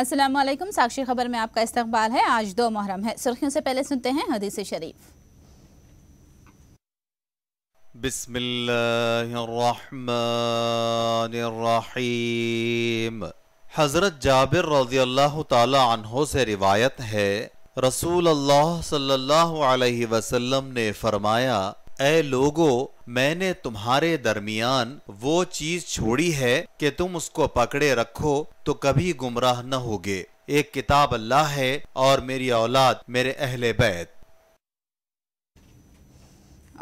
अस्सलाम वालेकुम। साक्षी खबर में आपका इस्तकबाल है। आज 2 मुहर्रम है। सुर्खियों से पहले सुनते हैं हदीस शरीफ। बिस्मिल्लाहिर्रहमानिर्रहीम। हज़रत जाबिर रज़ियल्लाहु ताला अन्हो से रिवायत है, रसूल अल्लाह सल्लल्लाहु अलैहि वसल्लम ने फरमाया, ऐ लोगो, मैंने तुम्हारे दरमियान वो चीज छोड़ी है कि तुम उसको पकड़े रखो तो कभी गुमराह न होगे। एक किताब अल्लाह है और मेरी औलाद मेरे अहले बैत।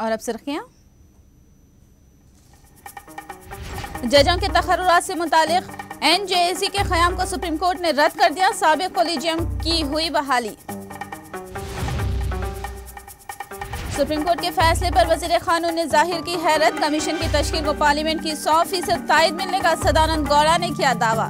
और अब सुर्खियां। जजों के तकर्रुरात से मुतालिक NJAC के क़याम को सुप्रीम कोर्ट ने रद्द कर दिया। साबिक़ कोलिजियम की हुई बहाली। सुप्रीम कोर्ट के फैसले पर वज़ीर क़ानून ने जाहिर की हैरत। कमीशन की तश्कील को पार्लियामेंट की 100% तायद मिलने का सदानंद गौड़ा ने किया दावा।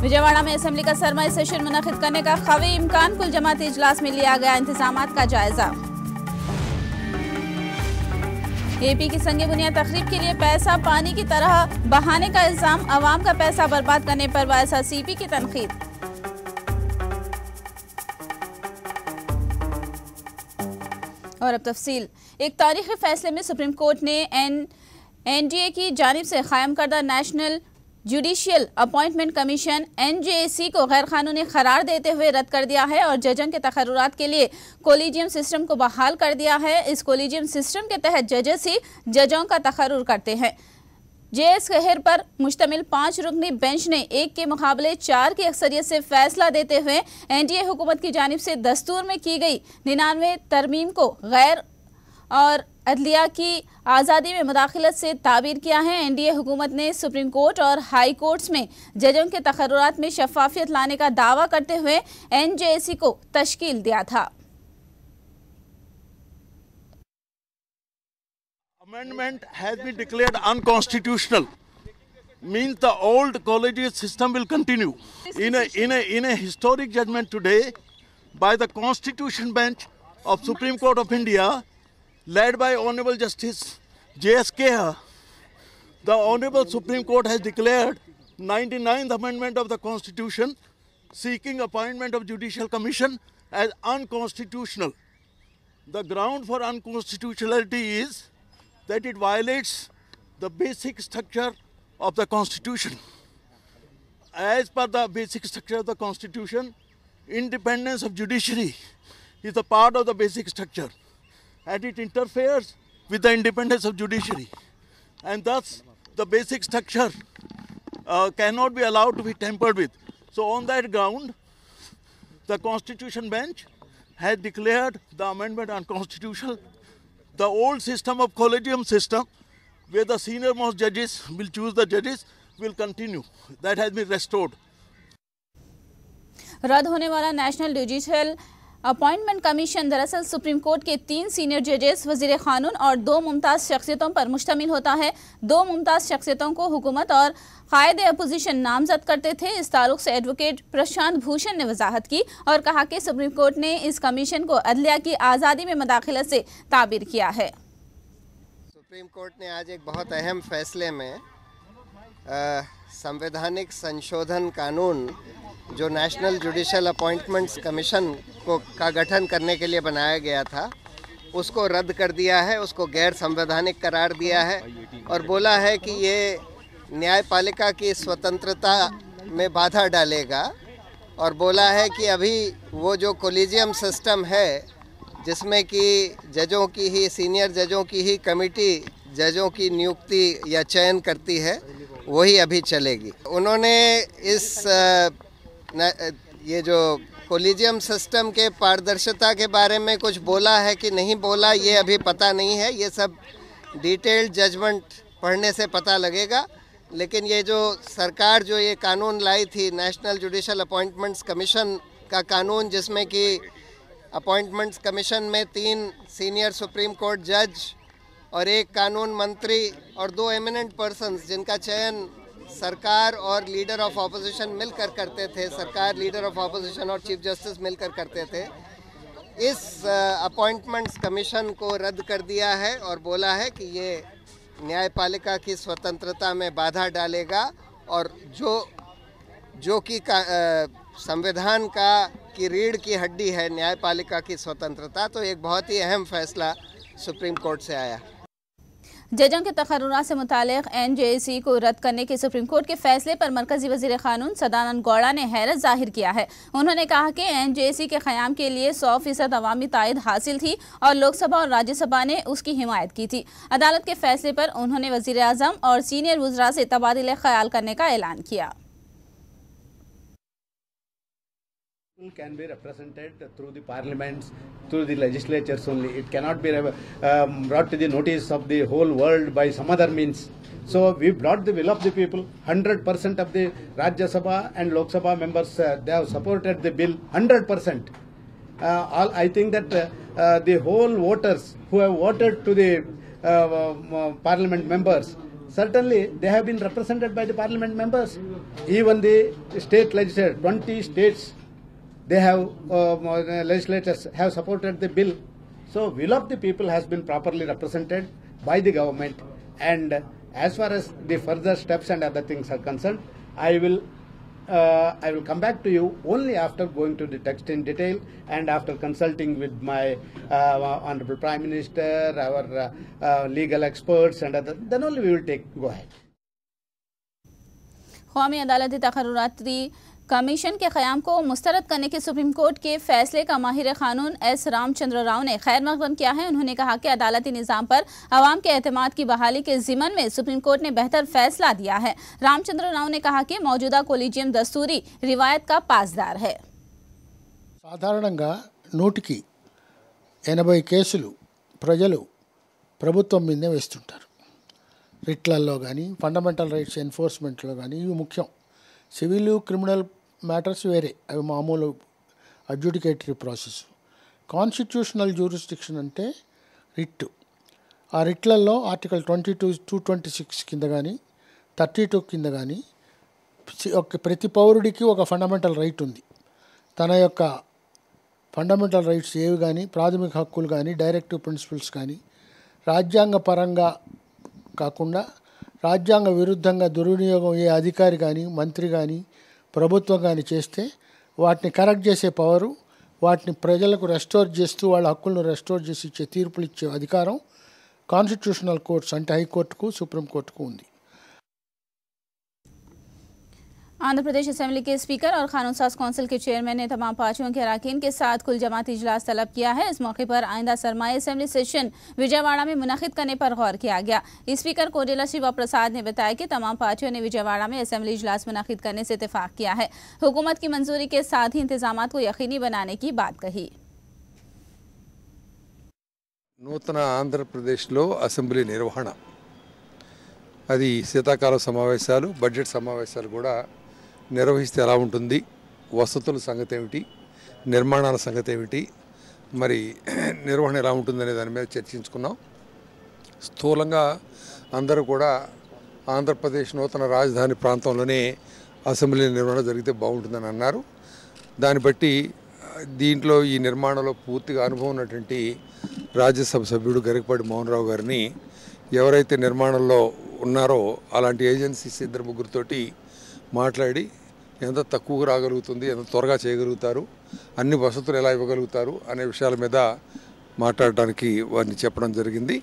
विजयवाड़ा में असेंबली का सरमाई सेशन मुनक़िद करने का ख़ावी इम्कान। कुल जमाती इजलास में लिया गया इंतजामात का जायजा। AP की संगे बुनियाद तकरीब के लिए पैसा पानी की तरह बहाने का इल्जाम। अवाम का पैसा बर्बाद करने पर YSRCP की तनकीद। और अब तफसील। एक तारीखी फैसले में सुप्रीम कोर्ट ने NDA की जानिब से कायम करदा national judicial appointment commission NJAC को गैर कानूनी करार देते हुए रद्द कर दिया है और जजों के तकर्रुरात के लिए कोलिजियम सिस्टम को बहाल कर दिया है। इस कोलिजियम सिस्टम के तहत जजेस ही जजों का तकर्रुर करते हैं। JS खैर पर मुश्तमिल 5 रुकनी बेंच ने 1 के मुकाबले 4 की अक्सरियत से फैसला देते हुए NDA हुकूमत की जानिब से दस्तूर में की गई 99 तरमीम को गैर और अदलिया की आज़ादी में मुदाखलत से ताबीर किया है। NDA हुकूमत ने सुप्रीम कोर्ट और हाई कोर्ट्स में जजों के तकर्रुरात में शफाफियत लाने का दावा करते हुए NJAC को तश्कील दिया था। Amendment has been declared unconstitutional. Means the old collegiate system will continue. In a historic judgment today by the Constitution Bench of Supreme Court of India, led by Honorable Justice J.S. Keha, the Honorable Supreme Court has declared 99th Amendment of the Constitution seeking appointment of Judicial Commission as unconstitutional. The ground for unconstitutionality is that it violates the basic structure of the Constitution. As per the basic structure of the Constitution, independence of judiciary is a part of the basic structure, and it interferes with the independence of judiciary, and thus the basic structure cannot be allowed to be tampered with. So on that ground, the Constitution Bench has declared the amendment unconstitutional. The old system of collegium system, where the senior most judges will choose the judges, will continue. That has been restored. रद्द होने वाला national judicial appointment commission दरअसल supreme court के 3 senior जजेस, वजीर कानून और 2 मुमताज़ शख्सियतों पर मुश्तमिल होता है। 2 मुमताज़ शख्सियतों को हुकूमत और कायदे अपोजिशन नामजद करते थे। इस ताल्लुक से एडवोकेट प्रशांत भूषण ने वजाहत की और कहा कि सुप्रीम कोर्ट ने इस कमीशन को अदलिया की आज़ादी में मुदाखलत से ताबीर किया है। सुप्रीम कोर्ट ने आज एक बहुत अहम फैसले में संवैधानिक संशोधन कानून जो नेशनल जुडिशियल अपॉइंटमेंट्स कमीशन का गठन करने के लिए बनाया गया था, उसको रद्द कर दिया है, उसको गैर संवैधानिक करार दिया है और बोला है कि ये न्यायपालिका की स्वतंत्रता में बाधा डालेगा और बोला है कि अभी वो जो कोलिजियम सिस्टम है जिसमें कि जजों की ही सीनियर जजों की ही कमेटी जजों की नियुक्ति या चयन करती है, वही अभी चलेगी। उन्होंने ये जो कोलिजियम सिस्टम के पारदर्शिता के बारे में कुछ बोला है कि नहीं बोला, ये अभी पता नहीं है। ये सब डिटेल्ड जजमेंट पढ़ने से पता लगेगा। लेकिन ये जो सरकार जो ये कानून लाई थी, नेशनल जुडिशियल अपॉइंटमेंट्स कमीशन का कानून, जिसमें कि अपॉइंटमेंट्स कमीशन में 3 सीनियर सुप्रीम कोर्ट जज और 1 कानून मंत्री और 2 एमिनेंट पर्सन्स जिनका चयन सरकार और लीडर ऑफ ऑपोजिशन मिलकर करते थे, सरकार, लीडर ऑफ ऑपोजिशन और चीफ जस्टिस मिलकर करते थे, इस अपॉइंटमेंट्स कमीशन को रद्द कर दिया है और बोला है कि ये न्यायपालिका की स्वतंत्रता में बाधा डालेगा और जो कि संविधान की रीढ़ की हड्डी है न्यायपालिका की स्वतंत्रता, तो एक बहुत ही अहम फैसला सुप्रीम कोर्ट से आया। जजों के तकर्रुरात से मुतालिक NJAC को रद्द करने के सुप्रीम कोर्ट के फैसले पर मरकजी वजीर कानून सदानंद गौड़ा ने हैरत जाहिर किया है। उन्होंने कहा कि NJAC के क़याम के लिए 100% अवामी तायद हासिल थी और लोकसभा और राज्यसभा ने उसकी हिमायत की थी। अदालत के फैसले पर उन्होंने वजीर आज़म और सीनियर वज़रा से तबादिले ख्याल करने का ऐलान किया। Can be represented through the parliaments, through the legislatures only. It cannot be brought to the notice of the whole world by some other means. So we brought the will of the people. 100% of the Rajya Sabha and Lok Sabha members they have supported the bill. 100%. I think that the whole voters who have voted to the parliament members, certainly they have been represented by the parliament members. Even the state legislatures, 20 states. They have legislators have supported the bill, so will of the people has been properly represented by the government. And as far as the further steps and other things are concerned, I will come back to you only after going to the text in detail and after consulting with my Honorable Prime Minister, our legal experts and other. Then only we will go ahead. क़ौमी अदालती तकर्रुराती commission के क़याम को मुस्तरद करने के supreme court के फैसले का माहिर कानून S. रामचंद्र राव ने खैर मकदम किया है। उन्होंने कहा कि अदालती निज़ाम पर अवाम के एतमाद की बहाली के ज़िमन में सुप्रीम कोर्ट ने बेहतर फैसला दिया है। रामचंद्र राव ने कहा कि मौजूदा कोलिजियम दस्तूरी रिवायत का पासदार है। సాధారణంగా 100కి 80 కేసులు ప్రజలు ప్రభుత్వం మీదే వేస్తుంటారు. రిట్లలో కానీ ఫండమెంటల్ రైట్స్ ఎన్ఫోర్స్మెంట్లో కానీ ఇవి ముఖ్యం. సివిల్ క్రిమినల్ మ్యాటర్స్ వేరే, అవి మామూలు అడ్జుడికేటరీ ప్రాసెస్. కాన్స్టిట్యూషనల్ జ్యూరిస్డిక్షన్ అంటే రిట్. ఆ రిట్లలో ఆర్టికల్ 22, 226 కింద కానీ 32 కింద కానీ ప్రతి పౌరుడికి ఒక ఫండమెంటల్ రైట్ ఉంది. తన యొక్క ఫండమెంటల్ రైట్స్ ఏవి కానీ, ప్రాథమిక హక్కులు కానీ, డైరెక్టివ్ ప్రిన్సిపల్స్ కానీ రాజ్యాంగ పరంగా కాకుండా రాజ్యాంగ విరుద్ధంగా దుర్వినియోగం ఏ అధికారి కానీ, మంత్రి కానీ, ప్రభుత్వం కానీ చేస్తే వాటిని కరెక్ట్ చేసే పవరు, వాటిని ప్రజలకు రెస్టోర్ చేస్తూ వాళ్ళ హక్కులను రెస్టోర్ చేసి ఇచ్చే తీర్పులు ఇచ్చే అధికారం కాన్స్టిట్యూషనల్ కోర్ట్స్ అంటే హైకోర్టుకు, సుప్రీంకోర్టుకు ఉంది. आंध्र प्रदेश असेंबली के स्पीकर और कानून साज कौंसिल के चेयरमैन ने तमाम पार्टियों के अरकान के साथ कुल जमाती इजलास तलब किया है। इस मौके पर आइंदा सरमाई असेंबली सेशन विजयवाड़ा में मुनक़िद करने पर गौर किया गया। स्पीकर कोडेला शिवा प्रसाद ने बताया कि तमाम पार्टियों ने विजयवाड़ा में असेंबली इजलास मुनक़िद करने से इत्तेफाक किया है। हुकूमत की मंजूरी के साथ ही इंतजामात को यकीनी बनाने की बात कही। నూతన ఆంధ్రప్రదేశ్లో అసెంబ్లీ నిర్వహణ అది శీతాకాల సమావేశాలు, బడ్జెట్ సమావేశాలు కూడా నిర్వహిస్తే ఎలా ఉంటుంది, వసతుల సంగతి ఏమిటి, నిర్మాణాల సంగతి ఏమిటి, మరి నిర్వహణ ఎలా ఉంటుందనే దాని మీద చర్చించుకున్నాం. స్థూలంగా అందరూ కూడా ఆంధ్రప్రదేశ్ నూతన రాజధాని ప్రాంతంలోనే అసెంబ్లీ నిర్వహణ జరిగితే బాగుంటుందని అన్నారు. దాన్ని బట్టి దీంట్లో ఈ నిర్మాణంలో పూర్తిగా అనుభవం ఉన్నటువంటి రాజ్యసభ సభ్యుడు గరికపాటి మోహన్ రావు గారిని ఎవరైతే నిర్మాణంలో ఉన్నారో అలాంటి ఏజెన్సీస్ 2-3తోటి మాట్లాడి ఎంత తక్కువగా రాగలుగుతుంది, ఎంత త్వరగా చేయగలుగుతారు, అన్ని వసతులు ఎలా ఇవ్వగలుగుతారు అనే విషయాల మీద మాట్లాడడానికి వారిని చెప్పడం జరిగింది.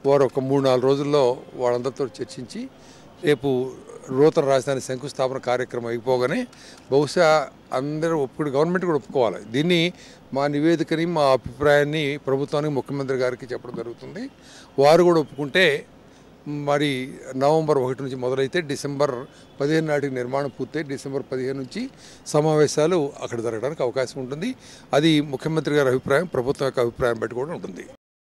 వారు ఒక 3-4 రోజుల్లో వాళ్ళందరితో చర్చించి రేపు నూతన రాజధాని శంకుస్థాపన కార్యక్రమం అయిపోగానే బహుశా అందరూ గవర్నమెంట్ కూడా ఒప్పుకోవాలి. దీన్ని మా నివేదికని, మా అభిప్రాయాన్ని ప్రభుత్వానికి, ముఖ్యమంత్రి గారికి చెప్పడం జరుగుతుంది. వారు కూడా ఒప్పుకుంటే మరి నవంబర్ 1 నుంచి మొదలైతే డిసెంబర్ 15 నాటికి నిర్మాణం పూర్తయి డిసెంబర్ 15 నుంచి సమావేశాలు అక్కడ జరగడానికి అవకాశం ఉంటుంది. అది ముఖ్యమంత్రి గారి అభిప్రాయం, ప్రభుత్వం యొక్క అభిప్రాయం బట్టి కూడా ఉంటుంది.